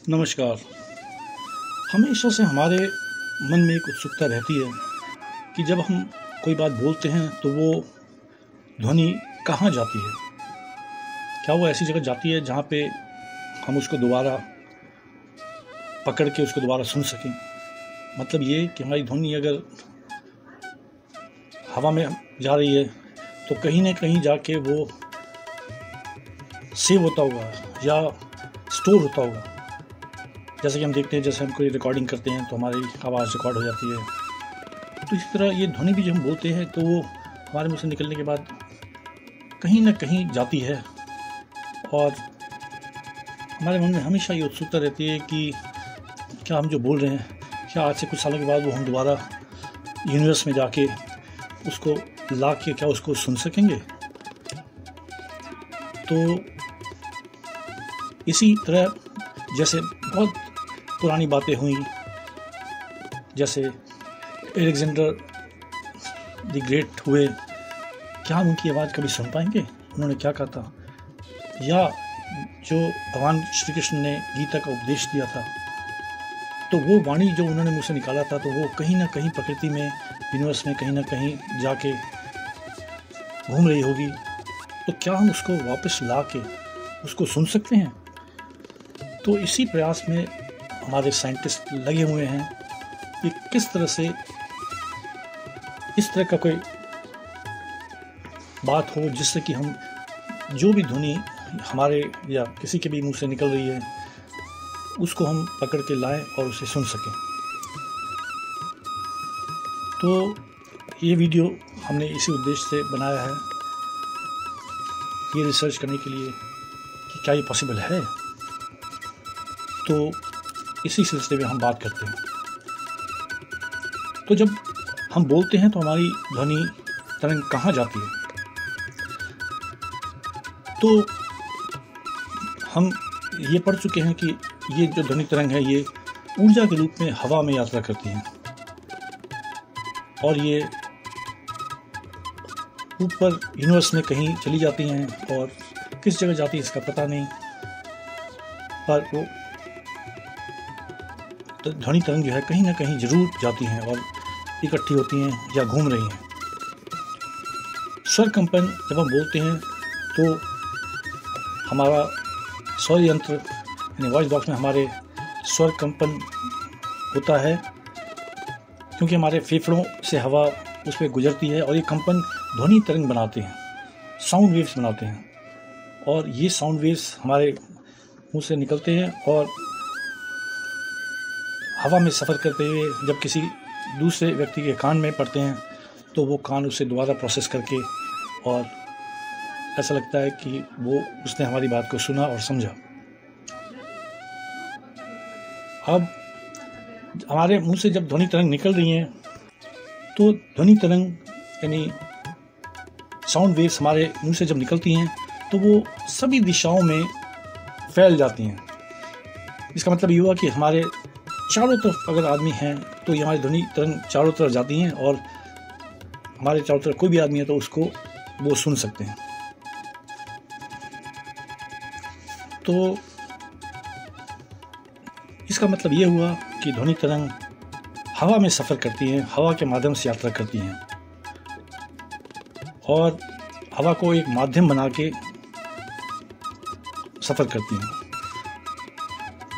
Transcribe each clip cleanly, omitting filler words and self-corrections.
नमस्कार। हमेशा से हमारे मन में एक उत्सुकता रहती है कि जब हम कोई बात बोलते हैं तो वो ध्वनि कहाँ जाती है। क्या वो ऐसी जगह जाती है जहाँ पे हम उसको दोबारा पकड़ के उसको दोबारा सुन सकें। मतलब ये कि हमारी ध्वनि अगर हवा में जा रही है तो कहीं ना कहीं जाके वो सेव होता होगा या स्टोर होता होगा। जैसे कि हम देखते हैं, जैसे हम कोई रिकॉर्डिंग करते हैं तो हमारी आवाज़ रिकॉर्ड हो जाती है। तो इसी तरह ये ध्वनि भी जब हम बोलते हैं तो वो हमारे मुंह से निकलने के बाद कहीं ना कहीं जाती है और हमारे मन में हमेशा ये उत्सुकता रहती है कि क्या हम जो बोल रहे हैं, क्या आज से कुछ सालों के बाद वो हम दोबारा यूनिवर्स में जाके उसको ला के क्या उसको सुन सकेंगे। तो इसी तरह जैसे बहुत पुरानी बातें हुई, जैसे अलेक्जेंडर द ग्रेट हुए, क्या हम उनकी आवाज़ कभी सुन पाएंगे, उन्होंने क्या कहा था, या जो भगवान श्री कृष्ण ने गीता का उपदेश दिया था तो वो वाणी जो उन्होंने मुझसे निकाला था तो वो कहीं ना कहीं प्रकृति में, यूनिवर्स में कहीं ना कहीं जाके घूम रही होगी। तो क्या हम उसको वापस ला के उसको सुन सकते हैं। तो इसी प्रयास में हमारे साइंटिस्ट लगे हुए हैं कि किस तरह से इस तरह का कोई बात हो जिससे कि हम जो भी ध्वनि हमारे या किसी के भी मुंह से निकल रही है उसको हम पकड़ के लाएं और उसे सुन सकें। तो ये वीडियो हमने इसी उद्देश्य से बनाया है, ये रिसर्च करने के लिए कि क्या ये पॉसिबल है। तो इसी सिलसिले में हम बात करते हैं। तो जब हम बोलते हैं तो हमारी ध्वनि तरंग कहाँ जाती है। तो हम ये पढ़ चुके हैं कि ये जो ध्वनि तरंग है ये ऊर्जा के रूप में हवा में यात्रा करती हैं और ये ऊपर यूनिवर्स में कहीं चली जाती हैं और किस जगह जाती है इसका पता नहीं, पर वो ध्वनि तरंग जो है कहीं ना कहीं जरूर जाती हैं और इकट्ठी होती हैं या घूम रही हैं। स्वर कंपन जब हम बोलते हैं तो हमारा स्वर यंत्र यानी वॉइस बॉक्स में हमारे स्वर कंपन होता है, क्योंकि हमारे फेफड़ों से हवा उस पर गुजरती है और ये कंपन ध्वनि तरंग बनाते हैं, साउंड वेव्स बनाते हैं। और ये साउंड वेव्स हमारे मुंह से निकलते हैं और हवा में सफ़र करते हुए जब किसी दूसरे व्यक्ति के कान में पड़ते हैं तो वो कान उसे दोबारा प्रोसेस करके, और ऐसा लगता है कि वो उसने हमारी बात को सुना और समझा। अब हमारे मुंह से जब ध्वनि तरंग निकल रही हैं तो ध्वनि तरंग यानी साउंड वेव्स हमारे मुंह से जब निकलती हैं तो वो सभी दिशाओं में फैल जाती हैं। इसका मतलब ये हुआ कि हमारे चारों तरफ अगर आदमी हैं तो ये हमारी ध्वनि तरंग चारों तरफ जाती हैं और हमारे चारों तरफ कोई भी आदमी है तो उसको वो सुन सकते हैं। तो इसका मतलब ये हुआ कि ध्वनि तरंग हवा में सफ़र करती हैं, हवा के माध्यम से यात्रा करती हैं और हवा को एक माध्यम बना के सफ़र करती हैं।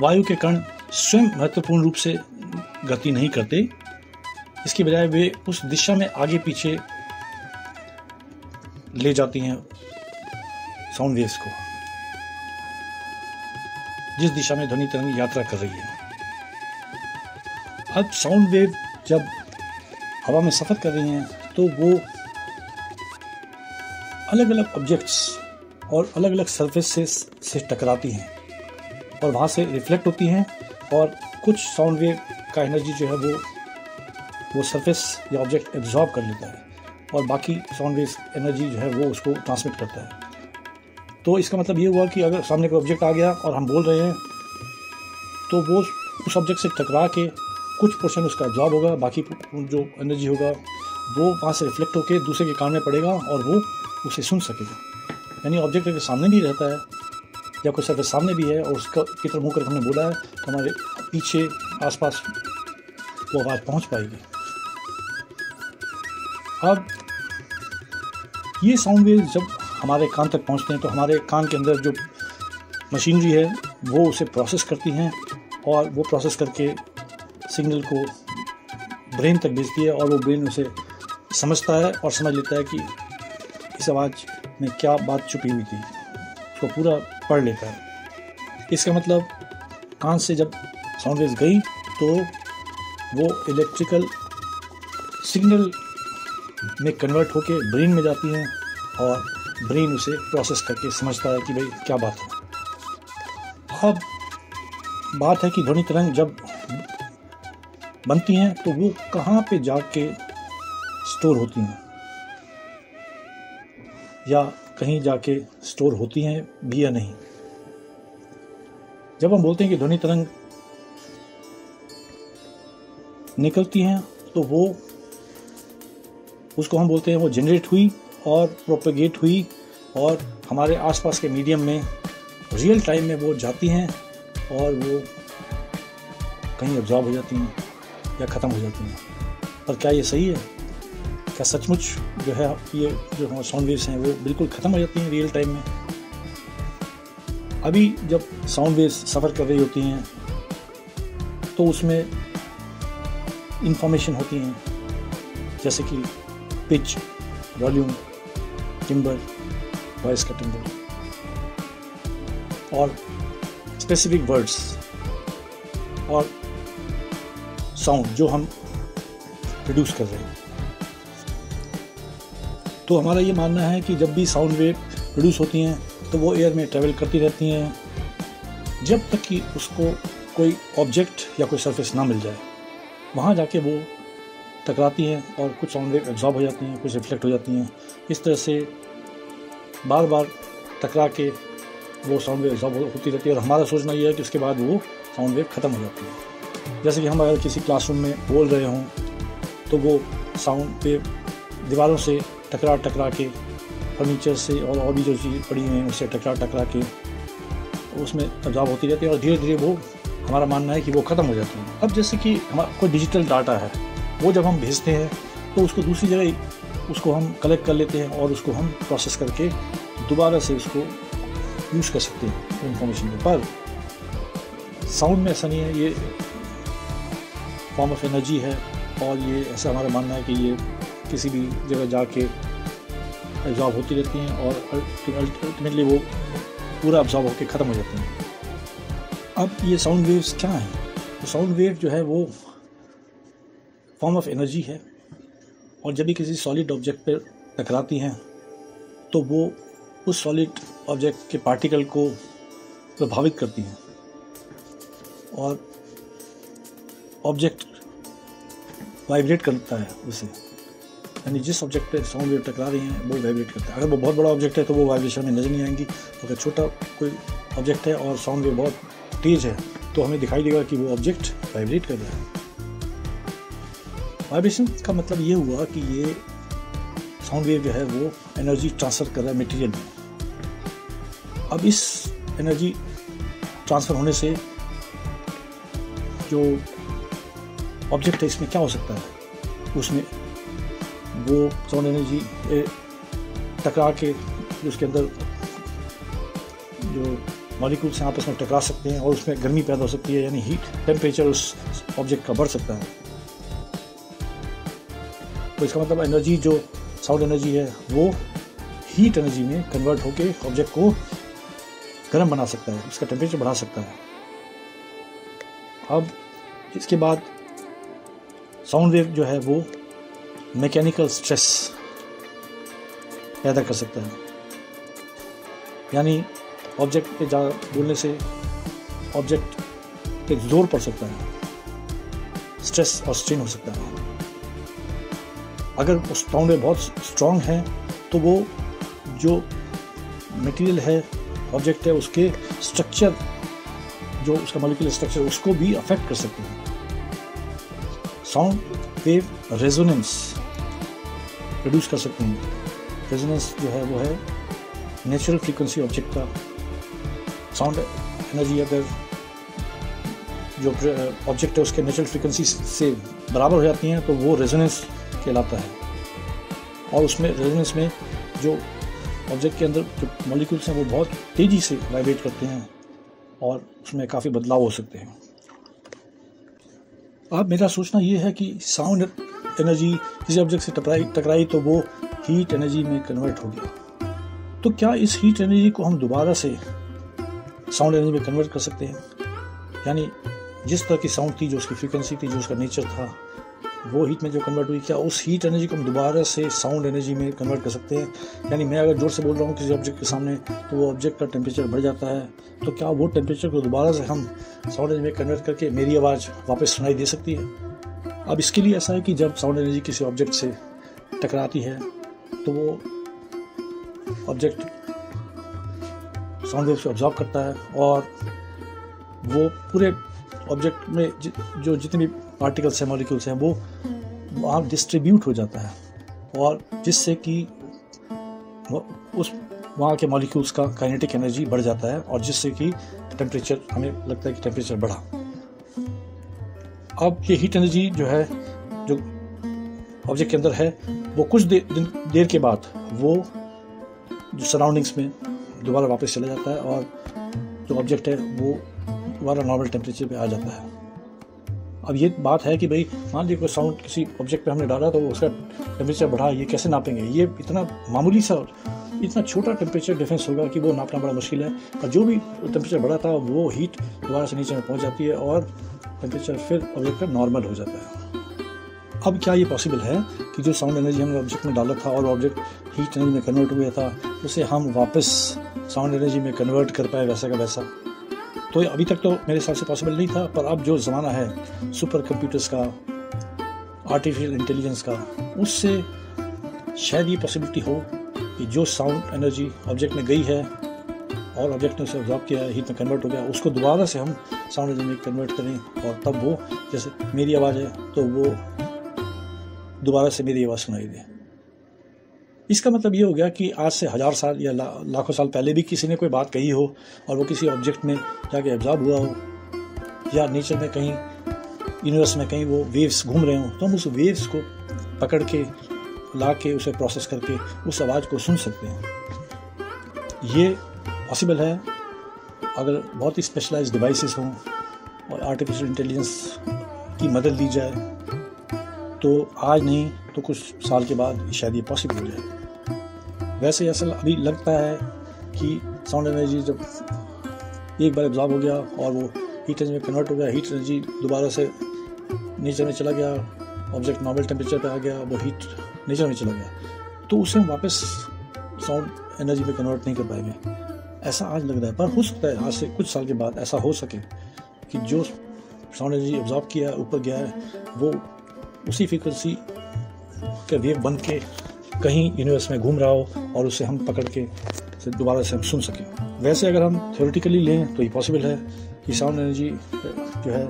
वायु के कण स्वयं महत्वपूर्ण रूप से गति नहीं करते, इसके बजाय वे उस दिशा में आगे पीछे ले जाती हैं साउंड वेव्स को, जिस दिशा में ध्वनि तरंग यात्रा कर रही है। अब साउंड वेव जब हवा में सफ़र कर रही हैं तो वो अलग अलग ऑब्जेक्ट्स और अलग अलग सरफेस से टकराती हैं और वहाँ से रिफ्लेक्ट होती हैं और कुछ साउंड वेव का एनर्जी जो है वो सरफेस या ऑब्जेक्ट एब्जॉर्ब कर लेता है और बाकी साउंड वेव एनर्जी जो है वो उसको ट्रांसमिट करता है। तो इसका मतलब ये हुआ कि अगर सामने कोई ऑब्जेक्ट आ गया और हम बोल रहे हैं तो वो उस ऑब्जेक्ट से टकरा के कुछ पोर्शन उसका एब्जॉर्ब होगा, बाकी जो एनर्जी होगा वो वहाँ से रिफ्लेक्ट होकर दूसरे के कान में पड़ेगा और वो उसे सुन सकेगा। यानी ऑब्जेक्ट अगर सामने भी रहता है या कोई सरफेस सामने भी है और उसका की तरफ मुँह करके हमने बोला है तो हमारे पीछे आसपास वो आवाज़ पहुंच पाएगी। अब ये साउंड वेव जब हमारे कान तक पहुंचते हैं तो हमारे कान के अंदर जो मशीनरी है वो उसे प्रोसेस करती हैं और वो प्रोसेस करके सिग्नल को ब्रेन तक भेजती है और वो ब्रेन उसे समझता है और समझ लेता है कि इस आवाज़ में क्या बात छुपी हुई थी, उसको पूरा पढ़ लेता है। इसका मतलब कान से जब साउंड वेव गई तो वो इलेक्ट्रिकल सिग्नल में कन्वर्ट होके ब्रेन में जाती हैं और ब्रेन उसे प्रोसेस करके समझता है कि भाई क्या बात है। अब बात है कि ध्वनि तरंग जब बनती हैं तो वो कहाँ पे जाके स्टोर होती हैं या कहीं जाके स्टोर होती हैं भी या नहीं। जब हम बोलते हैं कि ध्वनि तरंग निकलती हैं तो वो उसको हम बोलते हैं वो जनरेट हुई और प्रोपेगेट हुई और हमारे आसपास के मीडियम में रियल टाइम में वो जाती हैं और वो कहीं एब्जॉर्ब हो जाती हैं या ख़त्म हो जाती हैं। पर क्या ये सही है? क्या सचमुच जो है ये जो हमारे साउंड वेव्स हैं वो बिल्कुल ख़त्म हो जाती हैं रियल टाइम में? अभी जब साउंड वेव्स सफ़र कर रही होती हैं तो उसमें इंफॉर्मेशन होती हैं जैसे कि पिच, वॉल्यूम, टिम्बर, वॉइस का टिम्बर और स्पेसिफिक वर्ड्स और साउंड जो हम प्रोड्यूस कर रहे हैं। तो हमारा ये मानना है कि जब भी साउंड वेव प्रोड्यूस होती हैं तो वो एयर में ट्रैवल करती रहती हैं जब तक कि उसको कोई ऑब्जेक्ट या कोई सरफेस ना मिल जाए। वहाँ जाके वो टकराती हैं और कुछ साउंड वेव एब्जॉर्ब हो जाती हैं, कुछ रिफ्लेक्ट हो जाती हैं। इस तरह से बार बार टकरा के वो साउंड वेव एब्जॉर्ब होती रहती है और हमारा सोचना ये है कि उसके बाद वो साउंड वेव ख़त्म हो जाती है। जैसे कि हम अगर किसी क्लासरूम में बोल रहे हों तो वो साउंड वेव दीवारों से टकरा के फर्नीचर से और भी जो चीज़ पड़ी हुई हैं उससे टकरा के उसमें एब्जॉर्ब होती रहती है और धीरे धीरे वो हमारा मानना है कि वो ख़त्म हो जाती है। अब जैसे कि हमारा कोई डिजिटल डाटा है वो जब हम भेजते हैं तो उसको दूसरी जगह उसको हम कलेक्ट कर लेते हैं और उसको हम प्रोसेस करके दोबारा से उसको यूज़ कर सकते हैं इंफॉर्मेशन को। पर साउंड में ऐसा नहीं है, ये फॉर्म ऑफ एनर्जी है और ये ऐसा हमारा मानना है कि ये किसी भी जगह जाके एब्जॉर्ब होती रहती हैं और अल्टीमेटली वो पूरा एब्जॉर्ब होकर ख़त्म हो जाती हैं। अब ये साउंड वेव्स क्या हैं? तो साउंड वेव जो है वो फॉर्म ऑफ एनर्जी है और जब भी किसी सॉलिड ऑब्जेक्ट पर टकराती हैं तो वो उस सॉलिड ऑब्जेक्ट के पार्टिकल को प्रभावित करती हैं और ऑब्जेक्ट वाइब्रेट करता है उसे, यानी जिस ऑब्जेक्ट पे साउंड वेव टकरा रही हैं वो वाइब्रेट करता है। अगर वो बहुत बड़ा ऑब्जेक्ट है तो वो वाइब्रेशन में नज़र नहीं आएंगी। अगर छोटा कोई ऑब्जेक्ट है और साउंड वेव बहुत तेज़ है तो हमें दिखाई देगा कि वो ऑब्जेक्ट वाइब्रेट कर रहा है। वाइब्रेशन का मतलब ये हुआ कि ये साउंड वेव जो है वो एनर्जी ट्रांसफ़र कर रहा है मटेरियल में। अब इस एनर्जी ट्रांसफ़र होने से जो ऑब्जेक्ट है इसमें क्या हो सकता है, उसमें वो साउंड एनर्जी टकरा के उसके अंदर जो मॉलिक्यूल्स हैं आपस में टकरा सकते हैं और उसमें गर्मी पैदा हो सकती है, यानी हीट टेम्परेचर उस ऑब्जेक्ट का बढ़ सकता है। तो इसका मतलब एनर्जी जो साउंड एनर्जी है वो हीट एनर्जी में कन्वर्ट होके ऑब्जेक्ट को गर्म बना सकता है, उसका टेम्परेचर बढ़ा सकता है। अब इसके बाद साउंड वेव जो है वो मैकेनिकल स्ट्रेस पैदा कर सकता है, यानी ऑब्जेक्ट पे बोलने से ऑब्जेक्ट पे जोर पड़ सकता है, स्ट्रेस और स्ट्रेन हो सकता है। अगर साउंड वेव बहुत स्ट्रॉन्ग है तो वो जो मटेरियल है ऑब्जेक्ट है उसके स्ट्रक्चर, जो उसका मॉलिक्यूलर स्ट्रक्चर, उसको भी अफेक्ट कर सकते हैं। साउंड वेव रेजोनेंस प्रोड्यूस कर सकते हैं। रेजोनेंस जो है वो है नेचुरल फ्रीक्वेंसी ऑब्जेक्ट का साउंड एनर्जी अगर जो ऑब्जेक्ट है उसके नेचुरल फ्रीक्वेंसी से बराबर हो जाती हैं तो वो रेजोनेंस कहलाता है। और उसमें रेजोनेंस में जो ऑब्जेक्ट के अंदर जो मॉलिक्यूल्स हैं वो बहुत तेज़ी से वाइब्रेट करते हैं और उसमें काफ़ी बदलाव हो सकते हैं। अब मेरा सोचना ये है कि साउंड एनर्जी किसी ऑब्जेक्ट से टकराई तो वो हीट एनर्जी में कन्वर्ट हो गया। तो क्या इस हीट एनर्जी को हम दोबारा से साउंड एनर्जी में कन्वर्ट कर सकते हैं? यानी जिस तरह की साउंड थी, जो उसकी फ्रीक्वेंसी थी, जो उसका नेचर था, वो हीट में जो कन्वर्ट हुई, क्या उस हीट एनर्जी को हम दोबारा से साउंड एनर्जी में कन्वर्ट कर सकते हैं? यानी मैं अगर जोर से बोल रहा हूँ किसी ऑब्जेक्ट के सामने तो वो ऑब्जेक्ट का टेम्परेचर बढ़ जाता है, तो क्या वो टेम्परेचर को दोबारा से हम साउंड एनर्जी में कन्वर्ट करके मेरी आवाज़ वापस सुनाई दे सकती है? अब इसके लिए ऐसा है कि जब साउंड एनर्जी किसी ऑब्जेक्ट से टकराती है तो वो ऑब्जेक्ट साउंड वेव से ऑब्जॉर्व करता है और वो पूरे ऑब्जेक्ट में जो जितने भी पार्टिकल्स हैं, मॉलिक्यूल्स हैं, वो वहाँ डिस्ट्रीब्यूट हो जाता है और जिससे कि उस वहाँ के मॉलिक्यूल्स का काइनेटिक एनर्जी बढ़ जाता है और जिससे कि टेम्परेचर, हमें लगता है कि टेम्परेचर बढ़ा। अब ये हीट एनर्जी जो है, जो ऑब्जेक्ट के अंदर है, वो कुछ देर के बाद वो जो सराउंडिंग्स में दोबारा वापस चला जाता है और जो ऑब्जेक्ट है वो दोबारा नॉर्मल टेम्परेचर पे आ जाता है। अब ये बात है कि भाई मान लीजिए कोई साउंड किसी ऑब्जेक्ट पे हमने डाला तो उसका टेम्परेचर बढ़ा, ये कैसे नापेंगे? ये इतना मामूली सा, इतना छोटा टेम्परेचर डिफरेंस होगा कि वो नापना बड़ा मुश्किल है। और जो भी टेम्परेचर बढ़ा था वो हीट दोबारा से नीचे में पहुंच जाती है और टेम्परेचर फिर ऑब्जेक्ट का नॉर्मल हो जाता है। अब क्या ये पॉसिबल है कि जो साउंड एनर्जी हमने ऑब्जेक्ट में डाला था और ऑब्जेक्ट हीट एनर्जी में कन्वर्ट हो गया था, उसे हम वापस साउंड एनर्जी में कन्वर्ट कर पाए वैसा का वैसा? तो अभी तक तो मेरे हिसाब से पॉसिबल नहीं था, पर अब जो ज़माना है सुपर कंप्यूटर्स का, आर्टिफिशियल इंटेलिजेंस का, उससे शायद ये पॉसिबिलिटी हो कि जो साउंड एनर्जी ऑब्जेक्ट में गई है और ऑब्जेक्ट ने उसे ऑब्जॉर्व किया है, हीट में कन्वर्ट हो गया, उसको दोबारा से हम साउंड एनर्जी में कन्वर्ट करें और तब वो, जैसे मेरी आवाज़ है तो वो दोबारा से मेरी आवाज़ सुनाई दे। इसका मतलब ये हो गया कि आज से 1000 साल या लाखों साल पहले भी किसी ने कोई बात कही हो और वो किसी ऑब्जेक्ट में जाके ऑब्जॉर्व हुआ हो या नेचर में कहीं, यूनिवर्स में कहीं वो वेव्स घूम रहे हो, तो हम उस वेव्स को पकड़ के ला के उसे प्रोसेस करके उस आवाज़ को सुन सकते हैं। ये पॉसिबल है अगर बहुत ही स्पेशलाइज्ड डिवाइसेस हों और आर्टिफिशियल इंटेलिजेंस की मदद ली जाए, तो आज नहीं तो कुछ साल के बाद शायद ये पॉसिबल हो जाए। वैसे ऐसा अभी लगता है कि साउंड एनर्जी जब एक बार एब्जॉर्ब हो गया और वो हीट एनर्जी में कन्वर्ट हो गया, हीट एनर्जी दोबारा से नेचर में चला गया, ऑब्जेक्ट नॉर्मल टेम्परेचर पे आ गया, वो हीट नेचर में चला गया, तो उसे हम वापस साउंड एनर्जी में कन्वर्ट नहीं कर पाएंगे, ऐसा आज लग रहा है। पर हो सकता है आज से कुछ साल के बाद ऐसा हो सके कि जो साउंड एनर्जी एब्जॉर्ब किया है, ऊपर गया है, वो उसी फ्रीक्वेंसी का वेव बन के कहीं यूनिवर्स में घूम रहा हो और उसे हम पकड़ के दोबारा से हम सुन सकें। वैसे अगर हम थ्योरेटिकली लें तो ये पॉसिबल है कि साउंड एनर्जी जो है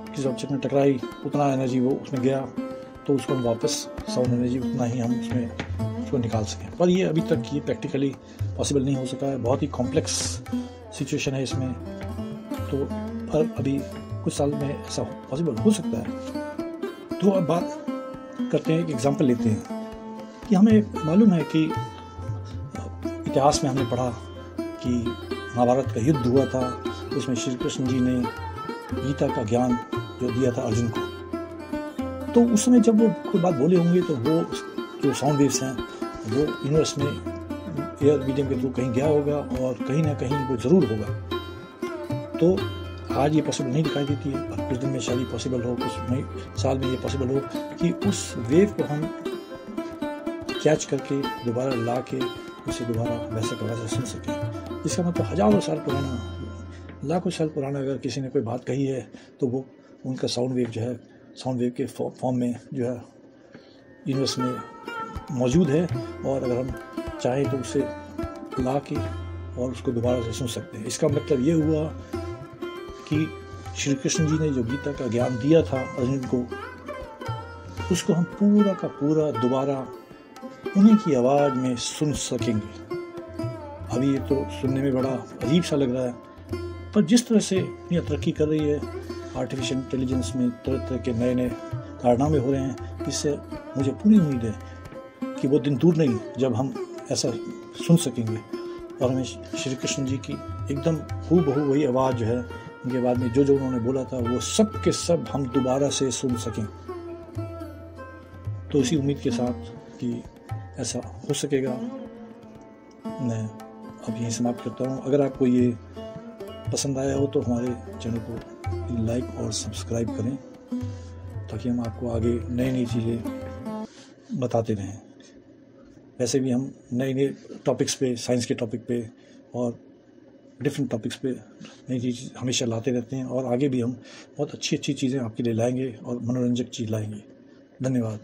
किसी ऑब्जेक्ट में टकराई, उतना एनर्जी वो उसमें गया तो उसको हम वापस साउंड एनर्जी उतना ही हम उसमें उसको निकाल सकें। पर ये अभी तक ये प्रैक्टिकली पॉसिबल नहीं हो सका है, बहुत ही कॉम्प्लेक्स सिचुएशन है इसमें। तो पर अभी कुछ साल में ऐसा पॉसिबल हो सकता है। तो अब बात करते हैं, एक एग्जाम्पल लेते हैं कि हमें मालूम है कि इतिहास में हमने पढ़ा कि महाभारत का युद्ध हुआ था, उसमें श्री कृष्ण जी ने गीता का ज्ञान जो दिया था अर्जुन को। तो उस समय जब वो कोई बात बोले होंगे तो वो जो साउंड वेव्स हैं वो यूनिवर्स में एयर मीडियम के थ्रू कहीं गया होगा और कहीं ना कहीं वो ज़रूर होगा। तो आज ये पॉसिबल नहीं दिखाई देती है, पर कुछ दिन में शायद पॉसिबल हो, कुछ साल में ये पॉसिबल हो कि उस वेव को हम कैच करके दोबारा ला के उसे दोबारा वैसे का वैसा सुन सकें। इसका मतलब हज़ारों साल पुराना, लाखों साल पुराना अगर किसी ने कोई बात कही है तो वो उनका साउंड वेव जो है, साउंड वेव के फॉर्म में जो है यूनिवर्स में मौजूद है और अगर हम चाहें तो उसे ला के और उसको दोबारा से सुन सकते हैं। इसका मतलब ये हुआ कि श्री कृष्ण जी ने जो गीता का ज्ञान दिया था अर्जुन को, उसको हम पूरा का पूरा दोबारा उन्हीं की आवाज़ में सुन सकेंगे। अभी ये तो सुनने में बड़ा अजीब सा लग रहा है, पर जिस तरह से दुनिया तरक्की कर रही है, आर्टिफिशियल इंटेलिजेंस में तरह तरह के नए नए कारनामे हो रहे हैं, इससे मुझे पूरी उम्मीद है कि वो दिन दूर नहीं जब हम ऐसा सुन सकेंगे और हमें श्री कृष्ण जी की एकदम हूबहू वही आवाज़ जो है उनके बाद में जो जो उन्होंने बोला था वो सब के सब हम दोबारा से सुन सकें। तो इसी उम्मीद के साथ कि ऐसा हो सकेगा, मैं अब यहीं समाप्त करता हूँ। अगर आपको ये पसंद आया हो तो हमारे चैनल को लाइक और सब्सक्राइब करें ताकि हम आपको आगे नई नई चीज़ें बताते रहें। वैसे भी हम नए नए टॉपिक्स पे, साइंस के टॉपिक पे और डिफरेंट टॉपिक्स पे नई चीज़ हमेशा लाते रहते हैं और आगे भी हम बहुत अच्छी अच्छी चीज़ें आपके लिए लाएंगे और मनोरंजक चीज़ लाएंगे। धन्यवाद।